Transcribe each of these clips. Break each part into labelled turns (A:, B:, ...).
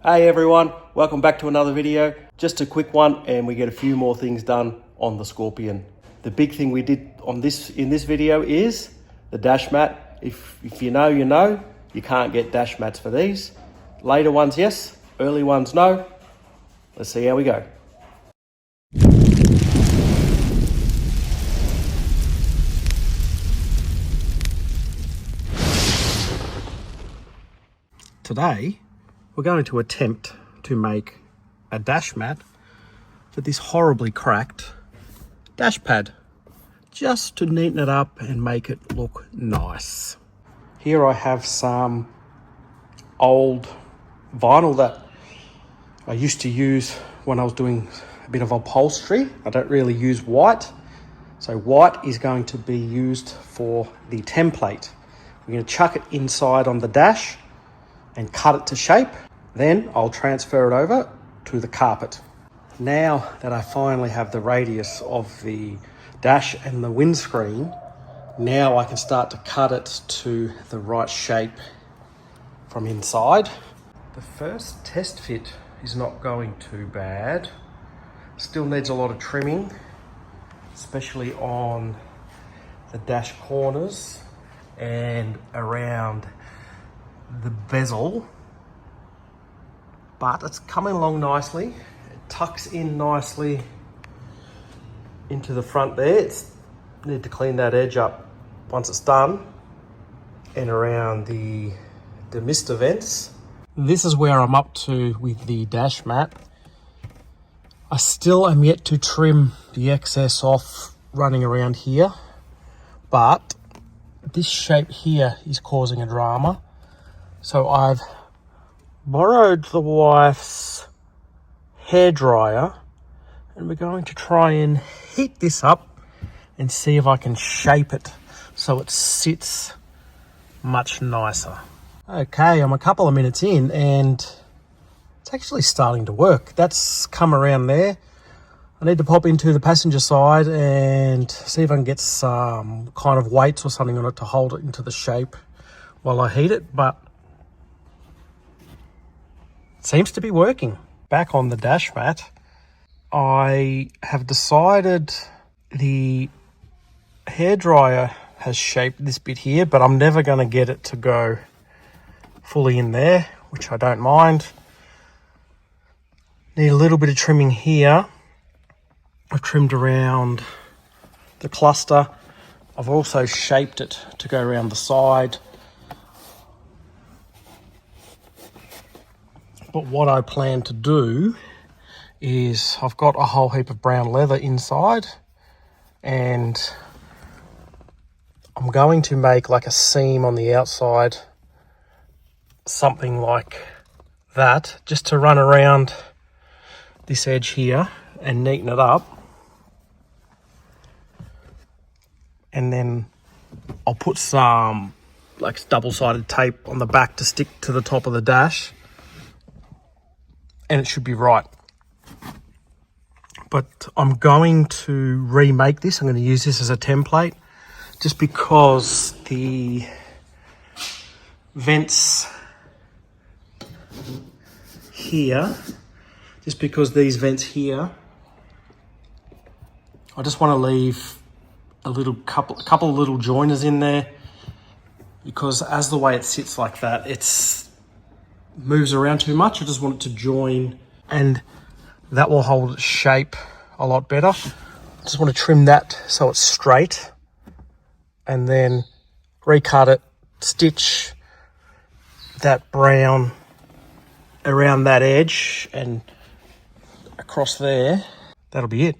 A: Hey everyone, welcome back to another video. Just a quick one and we get a few more things done on the Scorpion. The big thing we did on in this video is the dash mat. If you know, you know. You can't get dash mats for these. Later ones, yes. Early ones, no. Let's see how we go. Today, we're going to attempt to make a dash mat for this horribly cracked dash pad, just to neaten it up and make it look nice. Here I have some old vinyl that I used to use when I was doing a bit of upholstery. I don't really use white, so white is going to be used for the template. We're going to chuck it inside on the dash and cut it to shape. Then I'll transfer it over to the carpet. Now that I finally have the radius of the dash and the windscreen, now I can start to cut it to the right shape from inside. The first test fit is not going too bad. Still needs a lot of trimming, especially on the dash corners and around the bezel, but it's coming along nicely. It tucks in nicely into the front there. Need to clean that edge up once it's done, and around the mist vents. This is where I'm up to with the dash mat. I still am yet to trim the excess off running around here, but this shape here is causing a drama. So I've borrowed the wife's hairdryer and we're going to try and heat this up and see if I can shape it so it sits much nicer. Okay, I'm a couple of minutes in and it's actually starting to work. That's come around there. I need to pop into the passenger side and see if I can get some kind of weights or something on it to hold it into the shape while I heat it, but seems to be working. Back on the dash mat, I have decided the hairdryer has shaped this bit here, but I'm never going to get it to go fully in there, which I don't mind. Need a little bit of trimming here. I've trimmed around the cluster. I've also shaped it to go around the side. But what I plan to do is I've got a whole heap of brown leather inside and I'm going to make like a seam on the outside, something like that, just to run around this edge here and neaten it up. And then I'll put some like double-sided tape on the back to stick to the top of the dash, and it should be right. But I'm going to remake this. I'm going to use this as a template just because the vents here, these vents here, I just want to leave a couple of little joiners in there, because as the way it sits like that, it's moves around too much. I just want it to join, and that will hold its shape a lot better. I just want to trim that so it's straight and then recut it, stitch that brown around that edge and across there. That'll be it.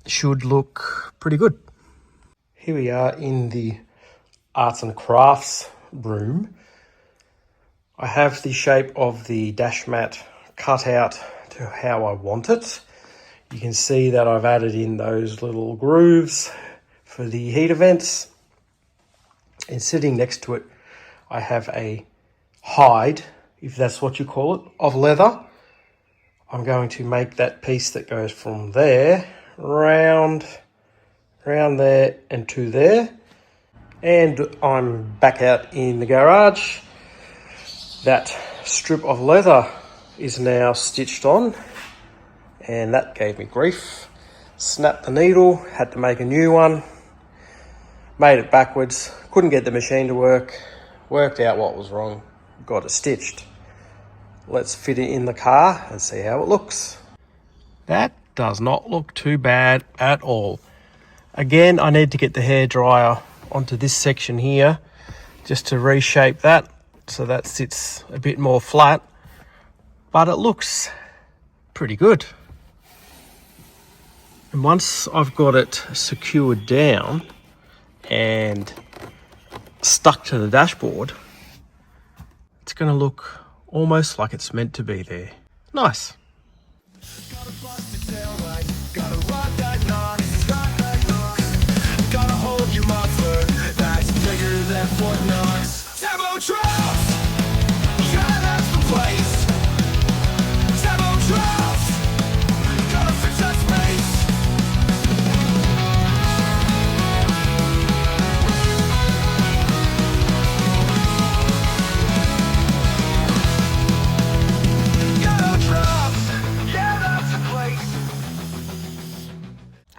A: Should look pretty good. Here we are in the arts and crafts room. I have the shape of the dash mat cut out to how I want it. You can see that I've added in those little grooves for the heater vents. And sitting next to it, I have a hide, if that's what you call it, of leather. I'm going to make that piece that goes from there round there and to there. And I'm back out in the garage. That strip of leather is now stitched on, and that gave me grief. Snapped the needle, had to make a new one, made it backwards, couldn't get the machine to work, worked out what was wrong, got it stitched. Let's fit it in the car and see how it looks. That does not look too bad at all. Again, I need to get the hairdryer onto this section here just to reshape that so that sits a bit more flat, but it looks pretty good. And once I've got it secured down and stuck to the dashboard, it's going to look almost like it's meant to be there. Nice.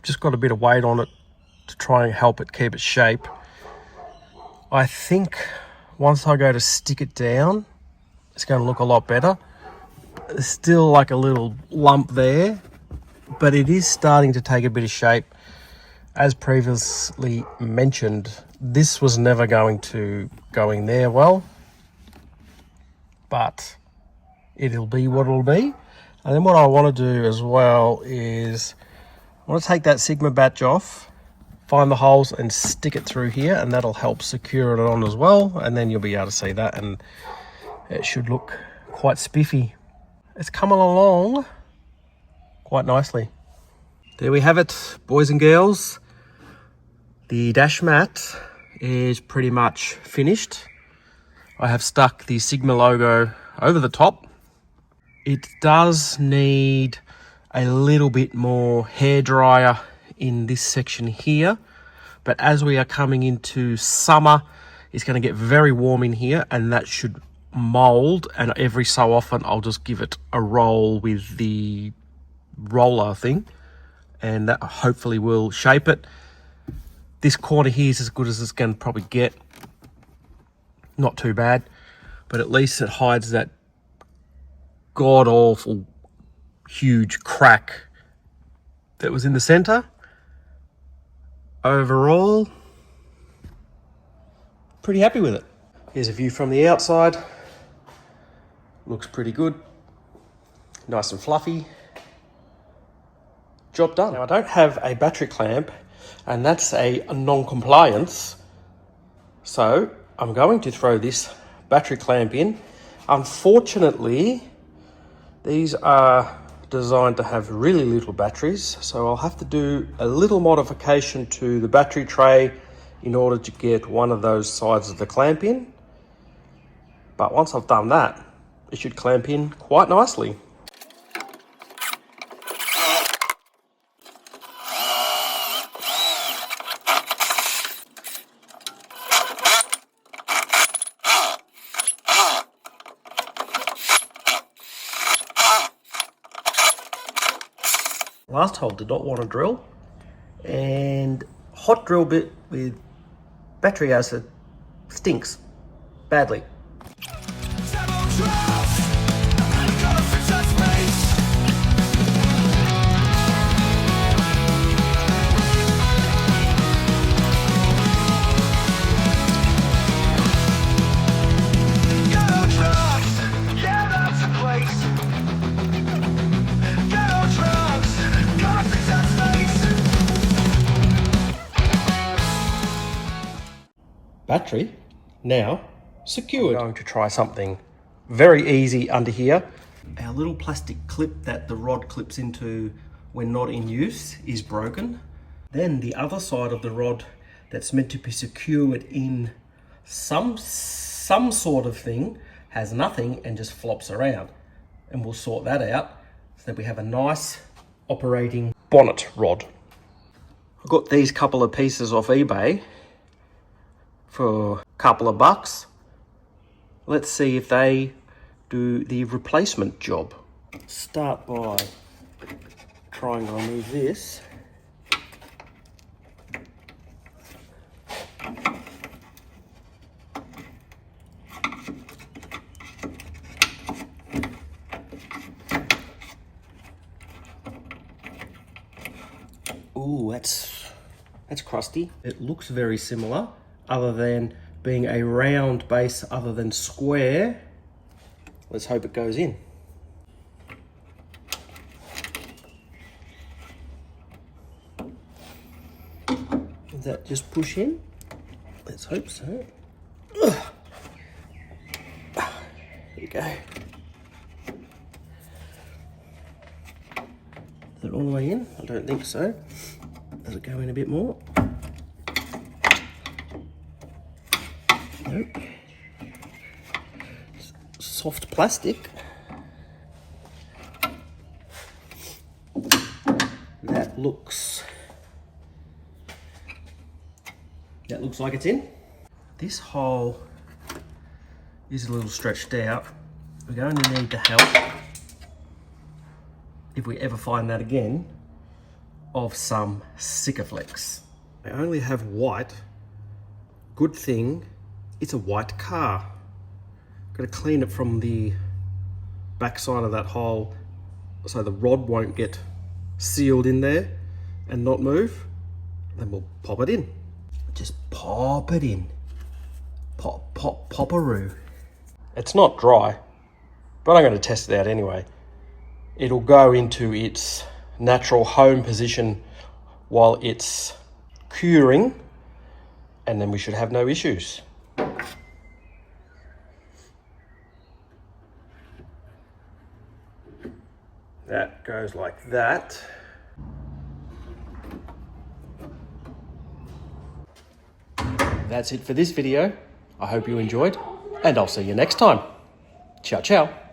A: Just got a bit of weight on it to try and help it keep its shape. I think once I go to stick it down, it's going to look a lot better. There's still like a little lump there, but it is starting to take a bit of shape. As previously mentioned, this was never going to go in there well, but it'll be what it'll be. And then what I want to do as well is I want to take that Sigma batch off, find the holes and stick it through here, and that'll help secure it on as well, and then you'll be able to see that and it should look quite spiffy. It's coming along quite nicely. There we have it, boys and girls. The dash mat is pretty much finished. I have stuck the Sigma logo over the top. It does need a little bit more hairdryer in this section here, but as we are coming into summer, it's going to get very warm in here, and that should mold, and every so often I'll just give it a roll with the roller thing, and that hopefully will shape it. This corner here is as good as it's going to probably get. Not too bad, but at least it hides that god awful huge crack that was in the center. Overall, pretty happy with it. Here's a view from the outside. Looks pretty good. Nice and fluffy. Job done. Now I don't have a battery clamp, and that's a non-compliance. So I'm going to throw this battery clamp in. Unfortunately, these are designed to have really little batteries, so I'll have to do a little modification to the battery tray in order to get one of those sides of the clamp in. But once I've done that, it should clamp in quite nicely. Last hole did not want to drill, and hot drill bit with battery acid stinks badly. Battery now secured. I'm going to try something very easy under here. Our little plastic clip that the rod clips into when not in use is broken. Then the other side of the rod that's meant to be secured in some sort of thing has nothing and just flops around. And we'll sort that out so that we have a nice operating bonnet rod. I got these couple of pieces off eBay for a couple of bucks. Let's see if they do the replacement job. Start by trying to remove this. Ooh, that's crusty. It looks very similar, other than being a round base other than square. Let's hope it goes in. Does that just push in? Let's hope so. Ugh. There we go. Is it all the way in? I don't think so. Does it go in a bit more? Nope. Soft plastic. That looks like it's in. This hole is a little stretched out. We're going to need the help, if we ever find that again, of some Sikaflex. I only have white. Good thing it's a white car. Got to clean it from the back side of that hole so the rod won't get sealed in there and not move. Then we'll pop it in. Just pop it in. Pop, pop, pop-a-roo. It's not dry, but I'm going to test it out anyway. It'll go into its natural home position while it's curing, and then we should have no issues. That goes like that. That's it for this video. I hope you enjoyed, and I'll see you next time. Ciao, ciao.